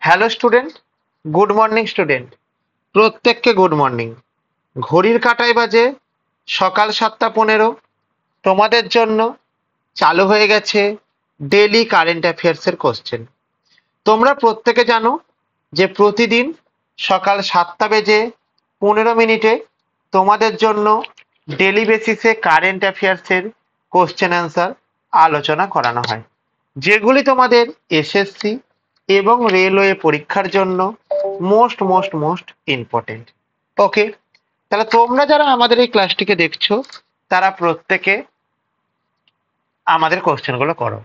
Hello student, good morning student. প্রত্যেককে good morning. ঘড়ির কাঁটায় বাজে সকাল 7:15। তোমাদের জন্য চালু হয়ে গেছে ডেইলি কারেন্ট অ্যাফেয়ার্সের কোশ্চেন। তোমরা প্রত্যেকে জানো যে প্রতিদিন সকাল 7:15 তোমাদের জন্য ডেইলি বেসিসে কারেন্ট অ্যাফেয়ার্সের কোশ্চেন অ্যান্সার আলোচনা করানো হয়, যেগুলি তোমাদের এসএসসি এবং রেলওয়ে পরীক্ষার জন্য মোস্ট মোস্ট মোস্ট ইম্পর্টেন্ট। ওকে, তাহলে তোমরা যারা আমাদের এই ক্লাসটিকে দেখছো তারা প্রত্যেকে আমাদের কোশ্চেনগুলো করো।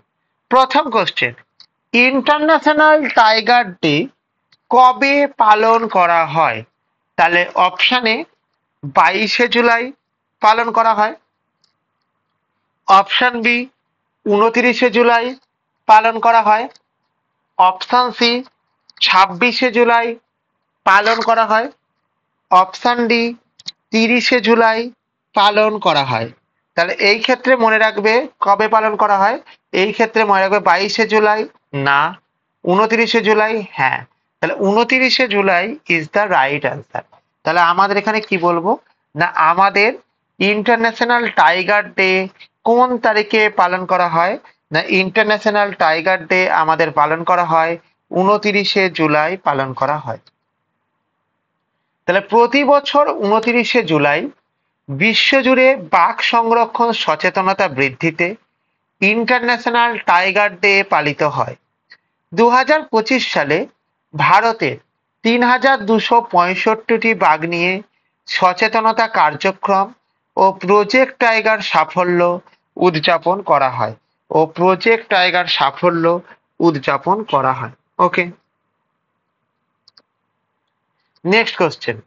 প্রথম কোশ্চেন, ইন্টারন্যাশনাল টাইগার ডে কবে পালন করা হয়? তাহলে অপশানে 22শে জুলাই পালন করা হয়, অপশান বি 29শে জুলাই পালন করা হয়, অপশান সি 26শে জুলাই পালন করা হয়, অপশান ডি 30শে জুলাই পালন করা হয়। তাহলে এই ক্ষেত্রে মনে রাখবে কবে পালন করা হয়। এই ক্ষেত্রে মনে রাখবে 22শে জুলাই না, 29শে জুলাই হ্যাঁ। তাহলে 29শে July is the right answer. তাহলে আমাদের এখানে কি বলবো না, আমাদের ইন্টারন্যাশনাল টাইগার ডে কোন তারিখে পালন করা হয়? না, ইন্টারন্যাশনাল টাইগার ডে আমাদের পালন করা হয় 29শে জুলাই পালন করা হয়। তাহলে প্রতি বছর 29শে জুলাই বিশ্বজুড়ে বাঘ সংরক্ষণ সচেতনতা বৃদ্ধিতে ইন্টারন্যাশনাল টাইগার ডে পালিত হয়। 2025 সালে ভারতে 3265টি বাঘ নিয়ে সচেতনতা কার্যক্রম ও প্রজেক্ট টাইগার সাফল্য উদযাপন করা হয় ওকে, নেক্সট কোশ্চেন,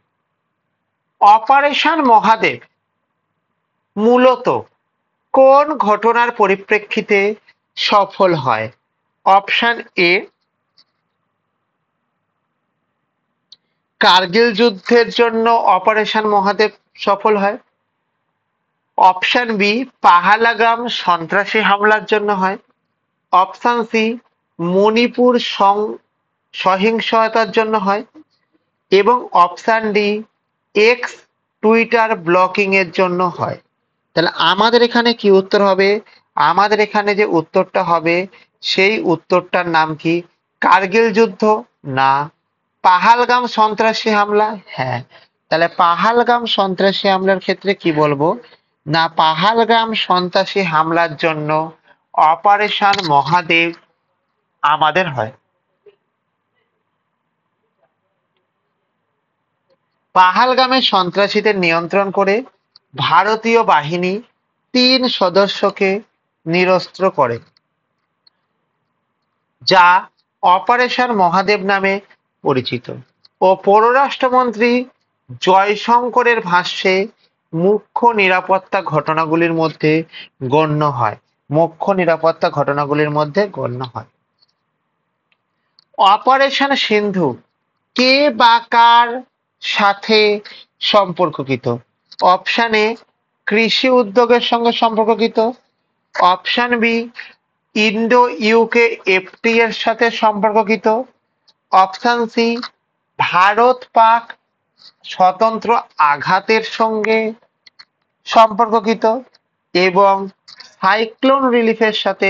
অপারেশন মহাদেব মূলত কোন ঘটনার পরিপ্রেক্ষিতে সফল হয়? অপশন এ কার্গিল যুদ্ধের জন্য অপারেশন মহাদেব সফল হয়, অপশন বি পাহালাগাম সন্ত্রাসী হামলার জন্য হয়, অপশন সি মণিপুর সহিংসতার জন্য হয়, এবং option D x Twitter blocking এর জন্য হয়। তাহলে আমাদের এখানে কি উত্তর হবে? আমাদের এখানে যে উত্তরটা হবে সেই উত্তরটার নাম কি? কার্গিল যুদ্ধ না, পাহালগাম সন্ত্রাসী হামলা হ্যাঁ। তাহলে পাহালগাম সন্ত্রাসী হামলার ক্ষেত্রে কি বলবো না, পাহালগাম সন্ত্রাসী হামলার জন্য অপারেশন মহাদেব আমাদের হয়। পাহালগামে সন্ত্রাসীদের নিয়ন্ত্রণ করে ভারতীয় বাহিনী 3 সদস্যকে নিরস্ত্র করে, যা অপারেশন মহাদেব নামে পরিচিত। ও পররাষ্ট্রমন্ত্রী জয়শঙ্করের ভাষ্যে মুখ্য নিরাপত্তা ঘটনাগুলির মধ্যে গণ্য হয়। অপারেশন সিন্ধু কে বা কার সাথে সম্পর্কিত? অপশন এ কৃষি উদ্যোগের সঙ্গে সম্পর্কিত, option B Indo UK FT এর সাথে সম্পর্কিত, অপশন সি ভারত পাক স্বতন্ত্র আঘাতের সঙ্গে সম্পর্কিত, এবং সাইক্লোন রিলিফের সাথে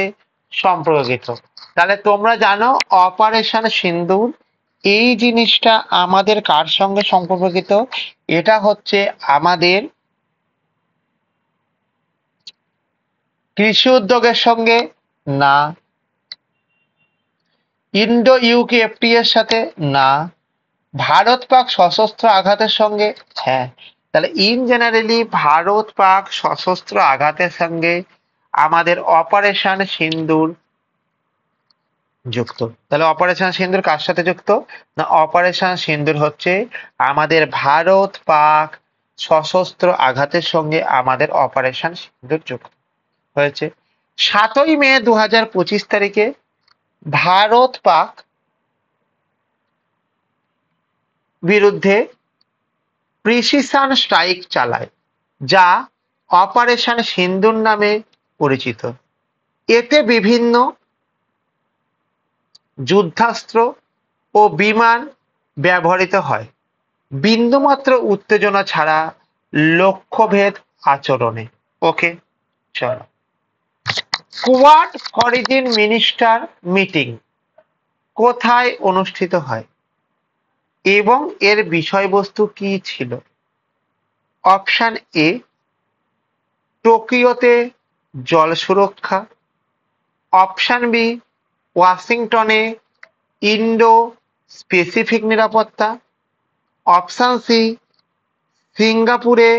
সম্পর্কিত। তাহলে তোমরা জানো অপারেশন সিন্দুর এই জিনিসটা আমাদের কার সঙ্গে সম্পর্কিত? এটা হচ্ছে আমাদের কৃষি উদ্যোগের সঙ্গে না, ইন্দো ইউকে এফটি এর সাথে না, ভারত পাক সশস্ত্র আঘাতের সঙ্গে হ্যাঁ। তাহলে ইন জেনারেলি ভারত পাক সশস্ত্র আঘাতের সঙ্গে আমাদের অপারেশন সিন্দুর যুক্ত। তাহলে অপারেশন সিন্দুর কার সাথে যুক্ত? না, অপারেশন সিন্দুর হচ্ছে আমাদের ভারত পাক সশস্ত্র আঘাতের সঙ্গে আমাদের অপারেশন সিন্দুর যুক্ত হয়েছে। 7ই মে 2025 তারিখে ভারত পাক বিরুদ্ধে প্রিসিশন স্ট্রাইক চালায়, যা অপারেশন সিন্দুর নামে পরিচিত। এতে বিভিন্ন যুদ্ধাস্ত্র ও বিমান ব্যবহৃত হয় বিন্দুমাত্র উত্তেজনা ছাড়া লক্ষ্যভেদ আচরণে। ওকে, চলো। কোয়াড ফরেন মিনিস্টার মিটিং কোথায় অনুষ্ঠিত হয় এবং এর বিষয়বস্তু কি ছিল? অপশন এ, টোকিওতে জল সুরক্ষা। অপশন বি, ওয়াশিংটনে ইন্ডো স্পেসিফিক নিরাপত্তা। অপশন সি, সিঙ্গাপুরে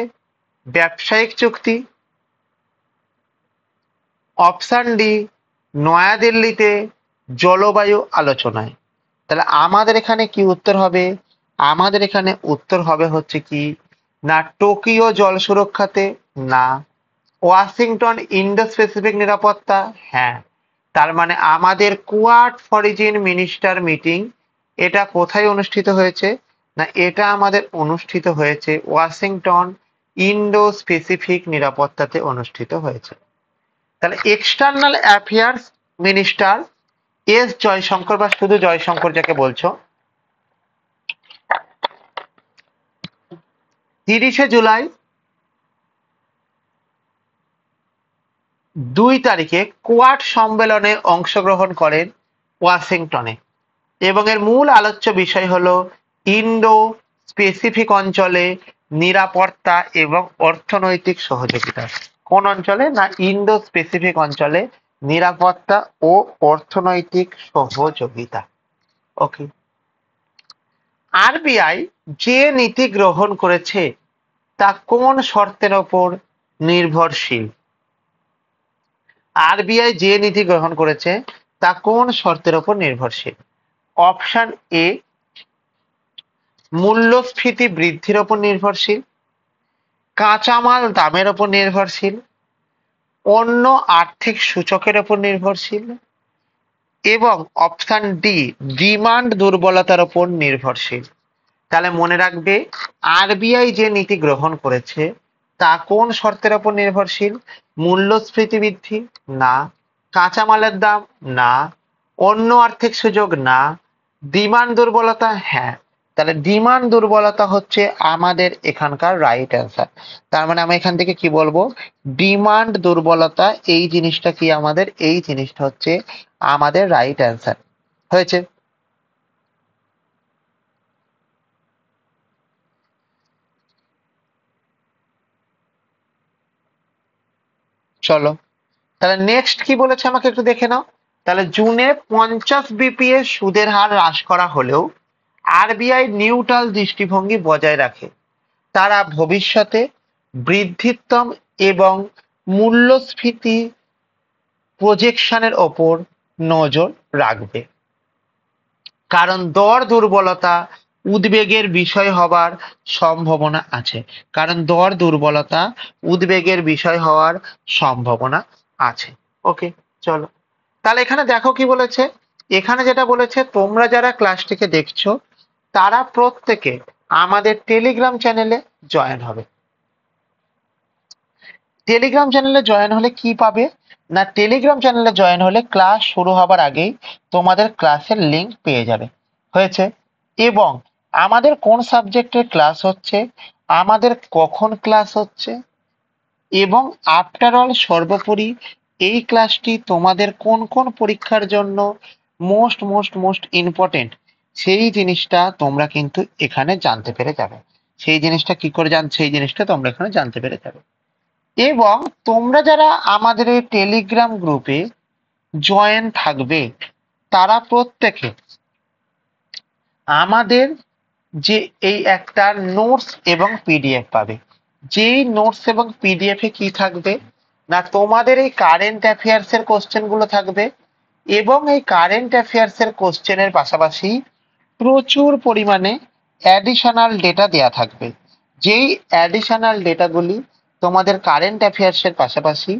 ব্যবসায়িক চুক্তি। অপশন ডি, নয়াদিল্লিতে জলবায়ু আলোচনায়। তাহলে আমাদের এখানে কি উত্তর হবে? আমাদের এখানে উত্তর হবে হচ্ছে কি না, টোকিও জল সুরক্ষাতে না। ওয়াশিংটন ইন্ডো স্পেসিফিক নিরাপত্তা, হ্যাঁ। তার মানে আমাদের কোয়াড ফরেন মিনিস্টার মিটিং এটা কোথায় অনুষ্ঠিত হয়েছে? না, এটা আমাদের অনুষ্ঠিত হয়েছে ওয়াশিংটন ইন্ডো স্পেসিফিক নিরাপত্তাতে অনুষ্ঠিত হয়েছে। তাহলে external affairs minister S Jaishankar, বা শুধু জয়শঙ্কর যাকে বলছো, 30শে জুলাই 2 তারিখে কোয়াড সম্মেলনে অংশগ্রহণ করেন ওয়াশিংটনে এবং এর মূল আলোচ্য বিষয় হলো ইন্ডো স্পেসিফিক অঞ্চলে নিরাপত্তা এবং অর্থনৈতিক সহযোগিতা। কোন অঞ্চলে? না, ইন্ডো স্পেসিফিক অঞ্চলে নিরাপত্তা ও অর্থনৈতিক সহযোগিতা। ওকে। আরবিআই যে নীতি গ্রহণ করেছে তা কোন শর্তের ওপর নির্ভরশীল? আরবিআই যে নীতি গ্রহণ করেছে তা কোন শর্তের ওপর নির্ভরশীল? অপশন এ, মূল্যস্ফীতি বৃদ্ধির ওপর নির্ভরশীল। কাঁচামাল দামের ওপর নির্ভরশীল। অন্য আর্থিক সূচকের ওপর নির্ভরশীল। এবং অপশন ডি, ডিমান্ড দুর্বলতার ওপর নির্ভরশীল। তাহলে মনে রাখবে, আরবিআই যে নীতি গ্রহণ করেছে তা কোন শর্তের ওপর নির্ভরশীল? মূল্যস্ফীতি বৃদ্ধি না, কাঁচামালের দাম না, অন্য আর্থিক সুযোগ না, ডিমান্ড দুর্বলতা হ্যাঁ। তাহলে ডিমান্ড দুর্বলতা হচ্ছে আমাদের এখানকার রাইট অ্যান্সার। তার মানে আমি এখান থেকে কি বলবো? ডিমান্ড দুর্বলতা, এই জিনিসটা কি আমাদের? এই জিনিসটা হচ্ছে আমাদের রাইট অ্যান্সার হয়েছে। চলো, তাহলে নেক্সট কি বলেছে আমাকে একটু দেখে নাও। তাহলে জুনে 50 বিপিএস সুদের হার হ্রাস করা হলেও আরবিআই নিউট্রাল দৃষ্টিভঙ্গি বজায় রাখে। তারা ভবিষ্যতে বৃদ্ধিত্বম এবং মূল্যস্ফীতি প্রজেকশনের ওপর নজর রাখবে, কারণ দর দুর্বলতা উদ্বেগের বিষয় হবার সম্ভাবনা আছে। কারণ দর দুর্বলতা উদ্বেগের বিষয় হওয়ার সম্ভাবনা আছে। ওকে, চলো। তাহলে এখানে দেখো কি বলেছে। এখানে যেটা বলেছে, তোমরা যারা ক্লাসটিকে দেখছো তারা প্রত্যেকে আমাদের টেলিগ্রাম চ্যানেলে জয়েন হবে। টেলিগ্রাম চ্যানেলে জয়েন হলে কি পাবে? না, টেলিগ্রাম চ্যানেলে জয়েন হলে ক্লাস শুরু হবার আগেই তোমাদের ক্লাসের লিংক পেয়ে যাবে। হয়েছে। এবং আমাদের কোন সাবজেক্টের ক্লাস হচ্ছে, আমাদের কখন ক্লাস হচ্ছে, এবং আফটার অল সর্বোপরি এই ক্লাসটি তোমাদের কোন কোন পরীক্ষার জন্য মোস্ট মোস্ট মোস্ট ইম্পর্টেন্ট, সেই জিনিসটা তোমরা কিন্তু এখানে জানতে পেরে যাবে। সেই জিনিসটা কি করে সেই জিনিসটা তোমরা এখানে জানতে পেরে যাবে। এবং তোমরা যারা আমাদের এই টেলিগ্রাম গ্রুপে জয়েন থাকবে তারা প্রত্যেকে আমাদের যে এই একটা নোটস এবং পিডিএফ পাবে। যেই নোটস এবং পিডিএফ এ কি থাকবে? না, তোমাদের এই কারেন্ট অ্যাফেয়ার্স এর কোশ্চেন গুলো থাকবে এবং এই কারেন্ট অ্যাফেয়ার্স এর কোশ্চেনের পাশাপাশি প্রচুর পরিমাণে অ্যাডিশনাল ডেটা দেয়া থাকবে। যেই অ্যাডিশনাল ডেটাগুলি তোমাদের কারেন্ট অ্যাফেয়ার্স এর পাশাপাশি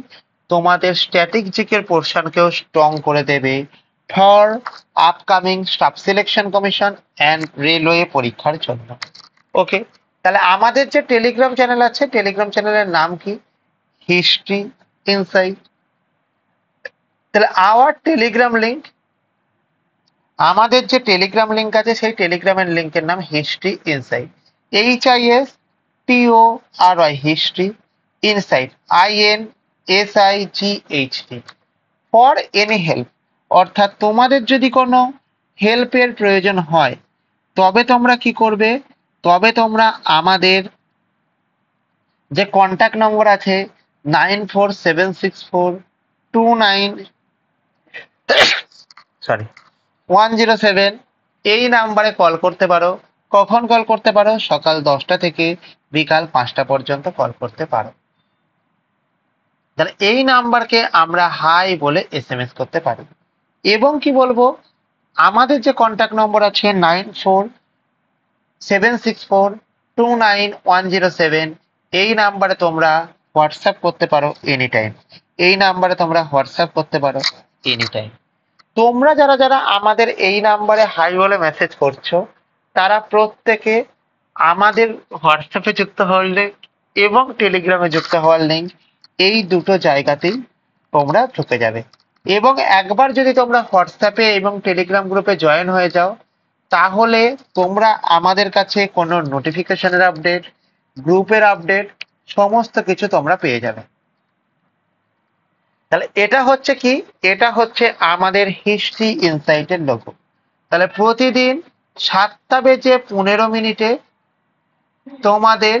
তোমাদের স্ট্র্যাটেজিকের পোর্শনকেও স্ট্রং করে দেবে for upcoming staff selection commission and railway পরীক্ষার জন্য। ওকে, তাহলে আমাদের যে টেলিগ্রাম চ্যানেল আছে, টেলিগ্রাম চ্যানেলের নাম কি? History insight. তাহলে আওয়ার টেলিগ্রাম লিঙ্ক আমাদের যে টেলিগ্রাম লিঙ্ক আছে সেই টেলিগ্রামের লিঙ্কের নাম history insight, HISTORY history insight INSIGHT। For any help, অর্থাৎ তোমাদের যদি কোনো হেল্পের প্রয়োজন হয় তবে তোমরা কি করবে, তবে তোমরা আমাদের যে কন্ট্যাক্ট নম্বর আছে 947649 107 এই নাম্বারে কল করতে পারো। কখন কল করতে পারো? সকাল 10টা থেকে বিকাল 5টা পর্যন্ত কল করতে পারো। তাহলে এই নাম্বারকে আমরা হাই বলে SMS করতে পারি। এবং কি বলবো, আমাদের যে কন্ট্যাক্ট নম্বর আছে 947649 107 এই নাম্বারে তোমরা হোয়াটসঅ্যাপ করতে পারো এনি টাইম। এই নাম্বারে তোমরা হোয়াটসঅ্যাপ করতে পারো এনি টাইম। তোমরা যারা যারা আমাদের এই নাম্বারে হাই বলে মেসেজ করছো তারা প্রত্যেকে আমাদের হোয়াটসঅ্যাপে যুক্ত হওয়ার লিঙ্ক এবং টেলিগ্রামে যুক্ত হওয়ার লিঙ্ক এই দুটো জায়গাতেই তোমরা ঢুকে যাবে। এবং একবার যদি তোমরা হোয়াটসঅ্যাপে এবং টেলিগ্রাম গ্রুপে জয়েন হয়ে যাও তাহলে তোমরা আমাদের কাছে কোনো নোটিফিকেশনের আপডেট, গ্রুপের আপডেট সমস্ত কিছু তোমরা পেয়ে যাবে। তাহলে এটা হচ্ছে কি, এটা হচ্ছে আমাদের হিস্ট্রি ইনসাইটের লোগো। তাহলে প্রতিদিন 7:15 তোমাদের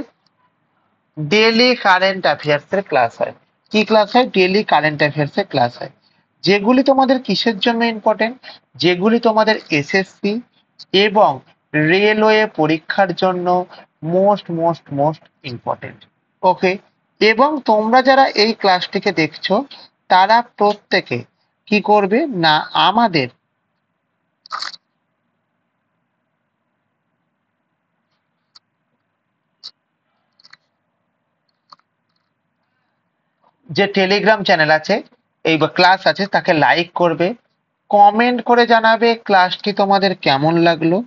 ডেলি কারেন্ট অ্যাফেয়ার্স এর ক্লাস হয়। কি ক্লাস হয়? ডেলি কারেন্ট অ্যাফেয়ার্স এর ক্লাস হয়, যেগুলি তোমাদের কিসের জন্য ইম্পর্টেন্ট, যেগুলি তোমাদের SSC এবং রেলওয়ে পরীক্ষার জন্য মোস্ট মোস্ট মোস্ট ইম্পর্টেন্ট। ওকে, এবং তোমরা যারা এই ক্লাসটিকে দেখছো তারা প্রত্যেকে কি করবে না, আমাদের যে টেলিগ্রাম চ্যানেল আছে এই ক্লাস আছে তাকে লাইক করবে, কমেন্ট করে জানাবে ক্লাসটি তোমাদের কেমন লাগলো,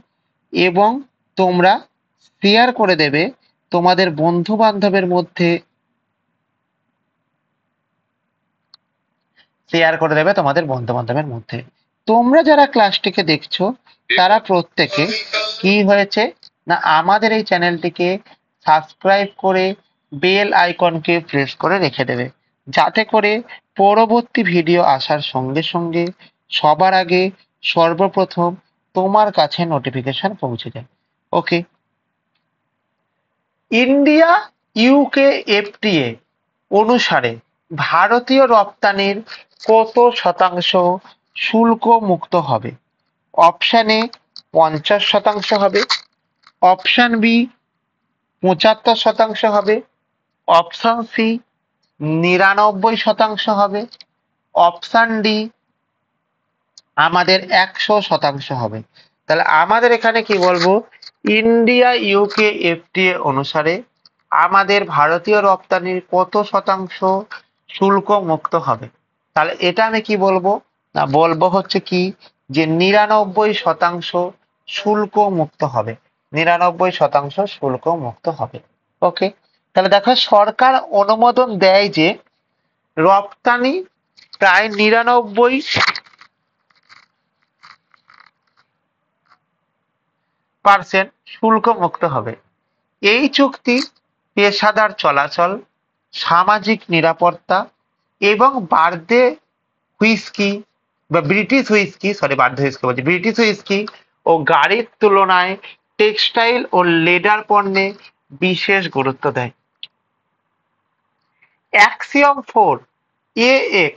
এবং তোমরা শেয়ার করে দেবে তোমাদের বন্ধু বান্ধবের মধ্যে, শেয়ার করে দেবে তোমাদের বন্ধু বান্ধবের মধ্যে। তোমরা যারা ক্লাসটিকে দেখছো তারা প্রত্যেকে কি হয়েছে না, আমাদের এই চ্যানেলটিকে সাবস্ক্রাইব করে বেল আইকনকে প্রেস করে রেখে দেবে, যাতে করে পরবর্তী ভিডিও আসার সঙ্গে সঙ্গে সবার আগে সর্বপ্রথম তোমার কাছে নোটিফিকেশন পৌঁছে যায়। ওকে, ইন্ডিয়া ইউকে FTA অনুসারে ভারতীয় রপ্তানির কত শতাংশ শুল্ক মুক্ত হবে? অপশন এ 50% হবে, অপশন বি 75% হবে, অপশন সি 99% হবে, অপশন ডি আমাদের 100% হবে। তাহলে আমাদের এখানে কি বলবো, ইন্ডিয়া ইউকে FTA অনুসারে আমাদের ভারতীয় রপ্তানির কত শতাংশ শুল্ক মুক্ত হবে? তাহলে এটা আমি কি বলবো না, বলবো হচ্ছে কি যে 99% শুল্ক মুক্ত হবে, 99% শুল্ক মুক্ত হবে। ওকে, তাহলে দেখো সরকার অনুমোদন দেয় যে রপ্তানি প্রায় 99% শুল্ক মুক্ত হবে। এই চুক্তি পেশাদার চলাচল, সামাজিক নিরাপত্তা এবং বার্দে হুইস্কি বা ব্রিটিশ হুইস্কি, বার্দে হুইস্কি বলছি, ব্রিটিশ হুইস্কি ও গাড়ির তুলনায় টেক্সটাইল ও লেদার পণ্যে বিশেষ গুরুত্ব দেয়। অ্যাক্সিওম 4 AX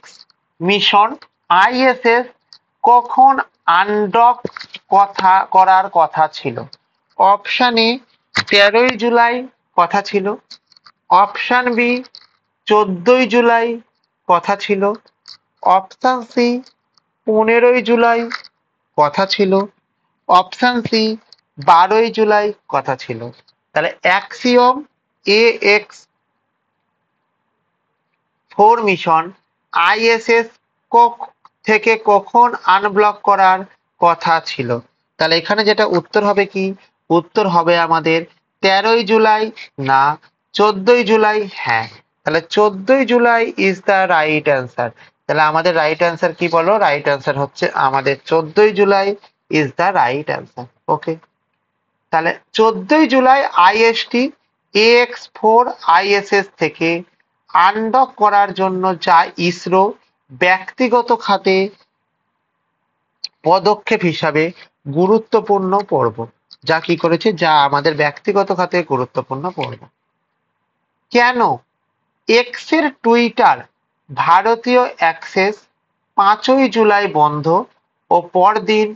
মিশন ISS কখন আনডক করার কথা ছিল? অপশন এ 13ই জুলাই কথা ছিল, অপশন বি 14ই জুলাই কথা ছিল, অপশন সি 15ই জুলাই কথা ছিল, অপশন সি 12ই জুলাই কথা ছিল। তাহলে অ্যাক্সিওম AX 4 মিশন ISS থেকে কখন আনব্লক করার কথা ছিল? তাহলে এখানে যেটা উত্তর হবে কি, উত্তর হবে আমাদের 13ই জুলাই না 14ই জুলাই। হ্যাঁ, তাহলে 14ই July is the right answer. তাহলে আমাদের রাইট অ্যান্সার কি বলো? রাইট অ্যান্সার হচ্ছে আমাদের 14ই July is the right answer. Okay, তাহলে 14ই জুলাই IST AX4 ISS থেকে আনডক করার জন্য যা ইসরো ব্যক্তিগত খাতে পদক্ষেপ হিসাবে গুরুত্বপূর্ণ পর্ব, যা কি করেছে, যা আমাদের ব্যক্তিগত খাতে গুরুত্বপূর্ণ পর্ব। কেন এক্সের টুইটার ভারতীয় অ্যাক্সেস 5ই জুলাই বন্ধ ও পরদিন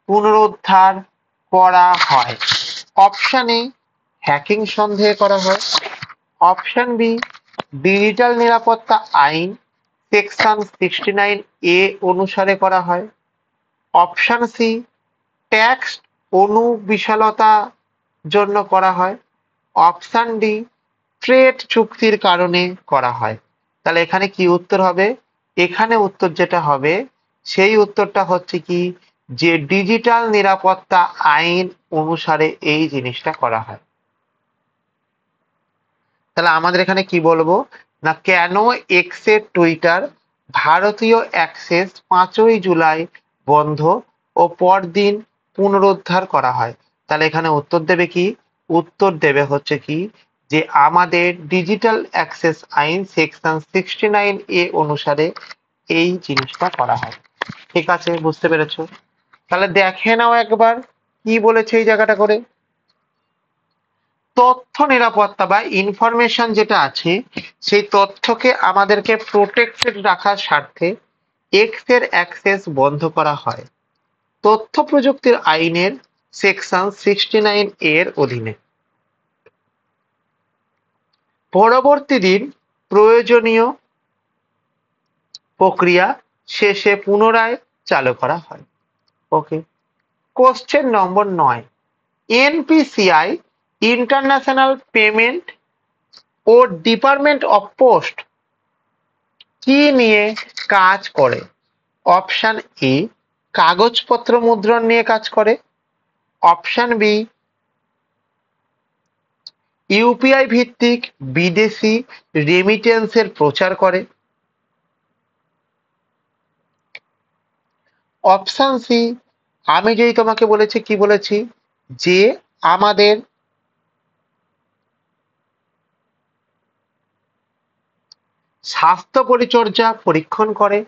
পুনরুদ্ধার করা হয়? অপশন এ হ্যাকিং সন্দেহে করা হয়, অপশন বি ডিজিটাল নিরাপত্তা আইন সেকশন 69A অনুসারে করা হয়, অপশন সি ট্যাক্স অনুবিশালতা জন্য করা হয়, অপশন ডি ট্রেড চুক্তির কারণে করা হয়। তাহলে এখানে কি উত্তর হবে? এখানে উত্তর যেটা হবে সেই উত্তরটা হচ্ছে কি, যে ডিজিটাল নিরাপত্তা আইন অনুসারে এই জিনিসটা করা হয়। তাহলে আমাদের এখানে কি বলবো না, কেন এক্সের টুইটার ভারতীয় অ্যাক্সেস 5ই জুলাই বন্ধ ও পরদিন পুনরুদ্ধার করা হয়? তাহলে এখানে উত্তর দেবে কি, উত্তর দেবে হচ্ছে কি, যে আমাদের ডিজিটাল অ্যাক্সেস আইন সেকশন 69A অনুসারে এই জিনিসটা করা হয়। ঠিক আছে, বুঝতে পেরেছো? তাহলে দেখে নাও একবার কি বলেছে এই জায়গাটা করে। তথ্য নিরাপত্তা বা ইনফরমেশন যেটা আছে সেই তথ্যকে আমাদেরকে প্রোটেক্টেড রাখার স্বার্থে এক্স এর অ্যাক্সেস বন্ধ করা হয় তথ্য প্রযুক্তির আইনের সেকশন 69 এর অধীনে। পরবর্তী দিন প্রয়োজনীয় প্রক্রিয়া শেষে পুনরায় চালু করা হয়। Okay, question number 9, NPCI international payment ও ডিপার্টমেন্ট অফ পোস্ট কি নিয়ে কাজ করে? অপশন এ কাগজপত্র মুদ্রণ নিয়ে কাজ করে, অপশন বি ইউপিআই ভিত্তিক বিদেশি রেমিটেন্সের প্রচার করে, অপশন সি আমি যেই তোমাকে বলেছি কি বলেছি, যে আমাদের স্বাস্থ্য পরিচর্যা পরীক্ষণ করে,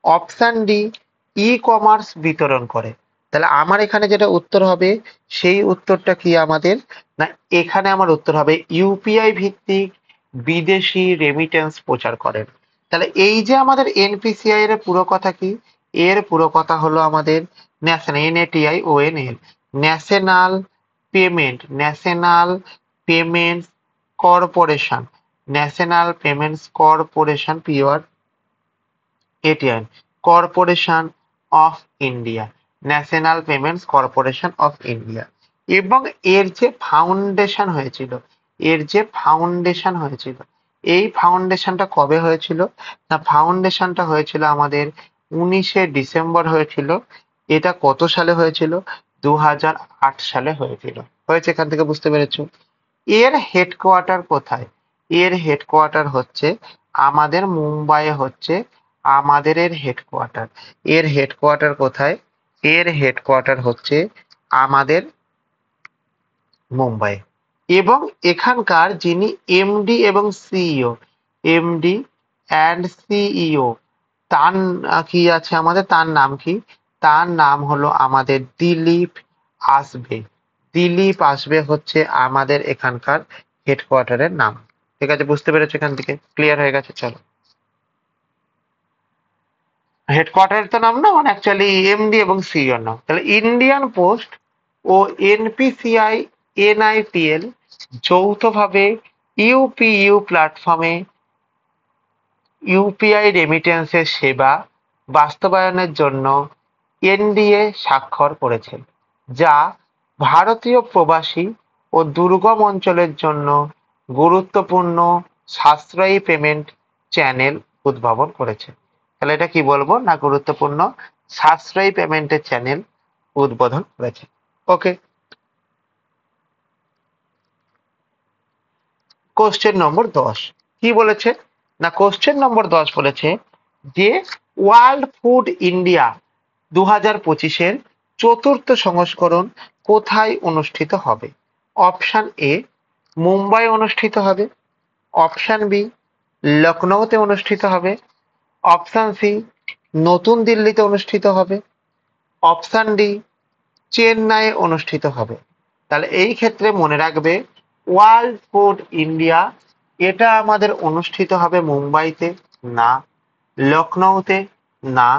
অপশন ডি ই কমার্স বিতরণ করে। তাহলে আমার এখানে যেটা উত্তর হবে সেই উত্তরটা কি আমাদের, না এখানে আমার উত্তর হবে ইউপিআই ভিত্তিক বিদেশি রেমিটেন্স প্রচার করেন। তাহলে এই যে আমাদের এনপিসিআই এর পুরো কথা কি, এর পুরো কথা হলো আমাদের NATIONL national payments corporation, national payments corporation pure ATI corporation of India, national payments corporation of India. এবং এর যে ফাউন্ডেশন হয়েছিল, এই ফাউন্ডেশনটা কবে হয়েছিল, না ফাউন্ডেশনটা হয়েছিল আমাদের 19শে ডিসেম্বর হয়েছিল। এটা কত সালে হয়েছিল? 2008 সালে হয়েছিল। হয়েছে, এখান থেকে বুঝতে পেরেছো? এর হেডকোয়ার্টার কোথায়? এর হেডকোয়ার্টার হচ্ছে আমাদের মুম্বাইয়ে হচ্ছে আমাদের এর হেডকোয়ার্টার। এর হেডকোয়ার্টার কোথায়? এর হেডকোয়ার্টার হচ্ছে আমাদের মুম্বাই। এবং এখানকার যিনি এমডি এবং সিইও, এমডি অ্যান্ড সিইও, তার কি আছে আমাদের, তার নাম কি? তার নাম হলো আমাদের দিলীপ আসবে। দিলীপ আসবে হচ্ছে আমাদের এখানকার হেডকোয়ার্টারের নাম। ঠিক আছে, বুঝতে পেরেছো? এখান থেকে ক্লিয়ার হয়ে গেছে? চলো, হেডকোয়ার্টারের তো নাম না, মানে অ্যাকচুয়ালি এমডি এবং সিইও নাম। তাহলে ইন্ডিয়ান পোস্ট ও এনপিসিআই NIPL যৌথভাবে ইউপিইউ প্ল্যাটফর্মে ইউপিআই রেমিটেন্সের সেবা বাস্তবায়নের জন্য NDA স্বাক্ষর করেছে, যা ভারতীয় প্রবাসী ও দুর্গম অঞ্চলের জন্য গুরুত্বপূর্ণ সাশ্রয়ী পেমেন্ট চ্যানেল উদ্ভাবন করেছে। তাহলে এটা কি বলবো, না গুরুত্বপূর্ণ সাশ্রয়ী পেমেন্টের চ্যানেল উদ্বোধন করেছে। ওকে, কোশ্চেন নম্বর 10 কি বলেছে, না কোশ্চেন নম্বর 10 বলেছে যে ওয়ার্ল্ড ফুড ইন্ডিয়া 2025-এর চতুর্থ সংস্করণ কোথায় অনুষ্ঠিত হবে? অপশন এ মুম্বাই অনুষ্ঠিত হবে, অপশন বি লখনৌতে অনুষ্ঠিত হবে, অপশন সি নতুন দিল্লিতে অনুষ্ঠিত হবে, অপশন ডি চেন্নাইয়ে অনুষ্ঠিত হবে। তাহলে এই ক্ষেত্রে মনে রাখবে ওয়ার্ল্ড ফুড ইন্ডিয়া এটা আমাদের অনুষ্ঠিত হবে মুম্বাইতে না, লখনৌতে না,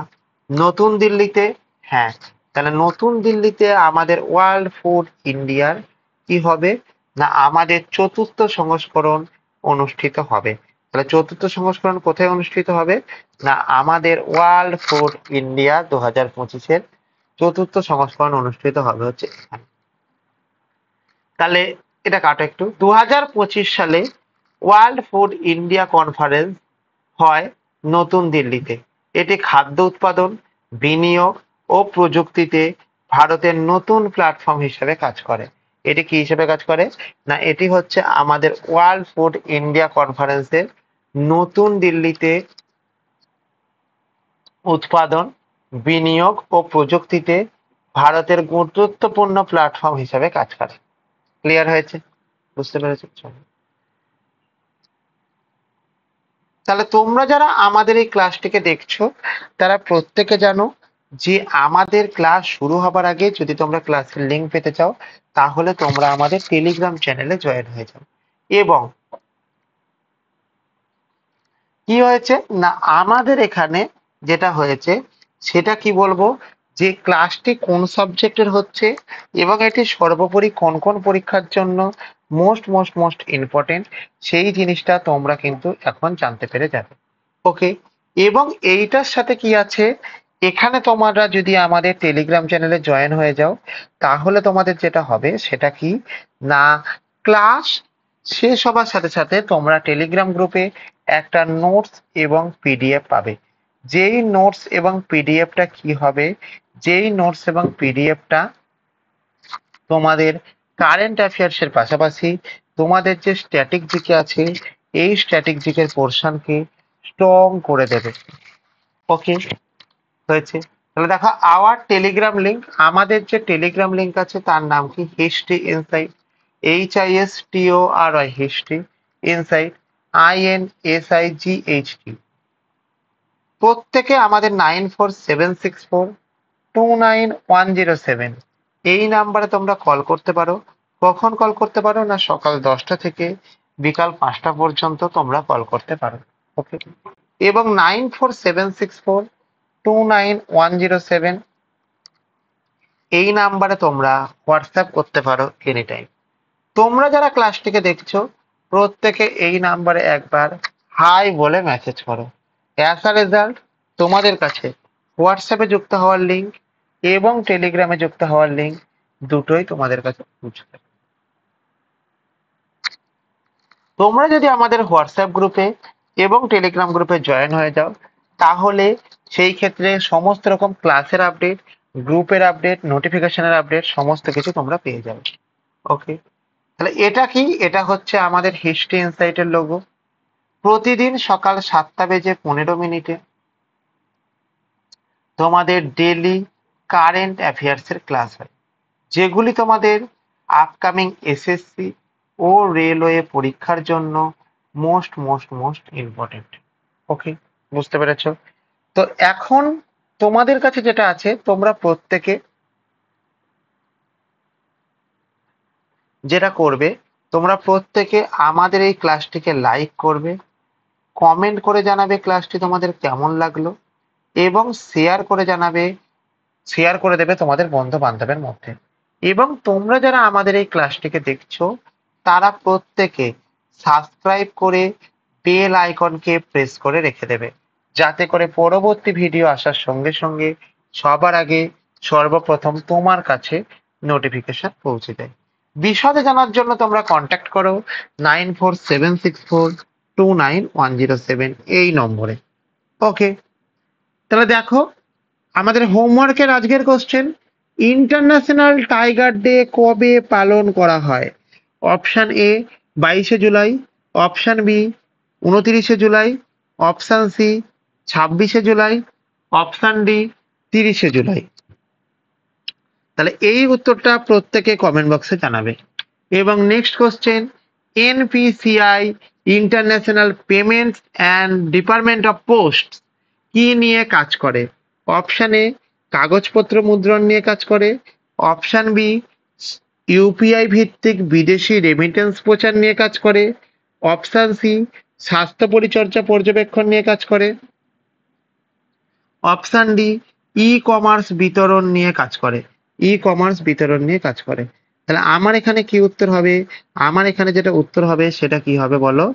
নতুন দিল্লিতে হ্যাঁ। তাহলে নতুন দিল্লিতে আমাদের ওয়ার্ল্ড ফুড ইন্ডিয়ার কি হবে না আমাদের চতুর্থ সংস্করণ অনুষ্ঠিত হবে। তাহলে চতুর্থ সংস্করণ কোথায় অনুষ্ঠিত হবে না আমাদের ওয়ার্ল্ড ফুড ইন্ডিয়া 2025-এর চতুর্থ সংস্করণ অনুষ্ঠিত হবে হচ্ছে এখানে। তাহলে এটা কাটো একটু। 2025 সালে ওয়ার্ল্ড ফুড ইন্ডিয়া কনফারেন্স হয় নতুন দিল্লিতে। এটি খাদ্য উৎপাদন, বিনিয়োগ ও প্রযুক্তিতে ভারতের নতুন প্ল্যাটফর্ম হিসেবে কাজ করে। এটি কি হিসেবে কাজ করে না এটি হচ্ছে আমাদের ওয়ার্ল্ড ফুড ইন্ডিয়া কনফারেন্সের নতুন দিল্লিতে উৎপাদন, বিনিয়োগ ও প্রযুক্তিতে ভারতের গুরুত্বপূর্ণ প্ল্যাটফর্ম হিসেবে কাজ করে। ক্লিয়ার হয়েছে? বুঝতে পেরেছো? চলো। তাহলে তোমরা যারা আমাদের এই ক্লাসটিকে দেখছো তারা প্রত্যেকে জানো যে আমাদের ক্লাস শুরু হবার আগে যদি তোমরা ক্লাসের লিঙ্ক পেতে চাও তাহলে তোমরা আমাদের টেলিগ্রাম চ্যানেলে জয়েন হয়ে যাও। এবং কি হয়েছে না আমাদের এখানে যেটা হয়েছে সেটা কি বলবো যে ক্লাসটি কোন সাবজেক্টের হচ্ছে এবং এটি সর্বোপরি কোন কোন পরীক্ষার জন্য মোস্ট মোস্ট মোস্ট ইম্পর্টেন্ট সেই জিনিসটা তোমরা কিন্তু এখন জানতে পেরে যাবে। ওকে, এবং এইটার সাথে কি আছে এখানে তোমরা যদি আমাদের টেলিগ্রাম চ্যানেলে জয়েন হয়ে যাও তাহলে তোমাদের যেটা হবে সেটা কি না ক্লাস শেষ হবার সাথে সাথে তোমরা টেলিগ্রাম গ্রুপে একটা নোটস এবং পিডিএফ পাবে। যেই নোটস এবং পিডিএফটা কি হবে যেই নোটস এবং পিডিএফটা তোমাদের কারেন্ট অ্যাফেয়ার্স এর পাশাপাশি তোমাদের যে স্ট্যাটিক জিকে আছে এই স্ট্যাটিক জিকের পোর্শনকে স্ট্রং করে দেবে। ওকে, হয়েছে? তাহলে দেখো আওয়ার টেলিগ্রাম লিঙ্ক, আমাদের যে টেলিগ্রাম লিঙ্ক আছে তার নাম কি history insight, HISTORY history insight INSIGHT। প্রত্যেকে আমাদের 9476429107 এই নাম্বারে তোমরা কল করতে পারো। কখন কল করতে পারো না সকাল 10টা থেকে বিকাল 5টা পর্যন্ত তোমরা কল করতে পারো। ওকে, এবং 9476429107 এই নাম্বারে তোমরা হোয়াটসঅ্যাপ করতে পারো এনি টাইম। তোমরা যারা ক্লাসটিকে দেখছো প্রত্যেকে এই নাম্বারে একবার হাই বলে মেসেজ করো। অ্যাজ আ রেজাল্ট তোমাদের কাছে হোয়াটসঅ্যাপে যুক্ত হওয়ার লিঙ্ক এবং টেলিগ্রামে যুক্ত হওয়ার লিঙ্ক দুটোই তোমাদের কাছে পৌঁছে যাবে। তোমরা যদি আমাদের হোয়াটসঅ্যাপ গ্রুপে এবং টেলিগ্রাম গ্রুপে জয়েন হয়ে যাও তাহলে সেই ক্ষেত্রে সমস্ত রকম ক্লাসের আপডেট, গ্রুপের আপডেট, নোটিফিকেশনের আপডেট সমস্ত কিছু তোমরা পেয়ে যাবে। ওকে, তাহলে এটা কি এটা হচ্ছে আমাদের হিস্ট্রি ইনসাইটের লোগো। প্রতিদিন সকাল 7:15 তোমাদের ডেলি কারেন্ট অ্যাফেয়ার্স এর ক্লাস হয় যেগুলি তোমাদের আপকামিং এসএসসি ও রেলওয়ে পরীক্ষার জন্য মোস্ট মোস্ট মোস্ট ইম্পর্টেন্ট। ওকে, বুঝতে পেরেছো? তো এখন তোমাদের কাছে যেটা আছে তোমরা প্রত্যেকে যেটা করবে তোমরা প্রত্যেকে আমাদের এই ক্লাসটিকে লাইক করবে, কমেন্ট করে জানাবে ক্লাসটি তোমাদের কেমন লাগলো এবং শেয়ার করে দেবে তোমাদের বন্ধু বান্ধবের মধ্যে। এবং তোমরা যারা আমাদের এই ক্লাসটিকে দেখছো তারা প্রত্যেকে সাবস্ক্রাইব করে বেল আইকনকে প্রেস করে রেখে দেবে যাতে করে পরবর্তী ভিডিও আসার সঙ্গে সঙ্গে সবার আগে সর্বপ্রথম তোমার কাছে নোটিফিকেশন পৌঁছে দেয়। বিশদে জানার জন্য তোমরা কন্ট্যাক্ট করো 9476429107 এই নম্বরে। ওকে, তাহলে দেখো আমাদের হোমওয়ার্কের আজকের কোশ্চেন, ইন্টারন্যাশনাল টাইগার ডে কবে পালন করা হয়? অপশন এ 22শে জুলাই, অপশন বি 29শে জুলাই, অপশন সি 26শে জুলাই, অপশন ডি 30শে জুলাই। তাহলে এই উত্তরটা প্রত্যেকে কমেন্ট বক্সে জানাবে। এবং next question, NPCI international payments and department of post কি নিয়ে কাজ করে? অপশন এ কাগজপত্র মুদ্রণ নিয়ে কাজ করে, অপশন বি ইউপিআই ভিত্তিক বিদেশি রেমিটেন্স প্রচার নিয়ে কাজ করে, অপশন সি স্বাস্থ্য পরিচর্যা পর্যবেক্ষণ নিয়ে কাজ করে, অপশন ডি ই কমার্স বিতরণ নিয়ে কাজ করে। ই কমার্স বিতরণ নিয়ে কাজ করে। তাহলে আমার এখানে কি উত্তর হবে? আমার এখানে যেটা উত্তর হবে সেটা কি হবে বলো?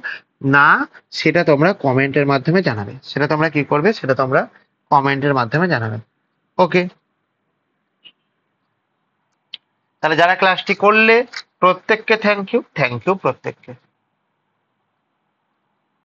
না, সেটা তোমরা কমেন্টের মাধ্যমে জানাবে। সেটা তোমরা কি করবে? সেটা তোমরা কমেন্টের মাধ্যমে জানাবে। ওকে, তাহলে যারা ক্লাসটি করলে প্রত্যেককে থ্যাংক ইউ প্রত্যেককে।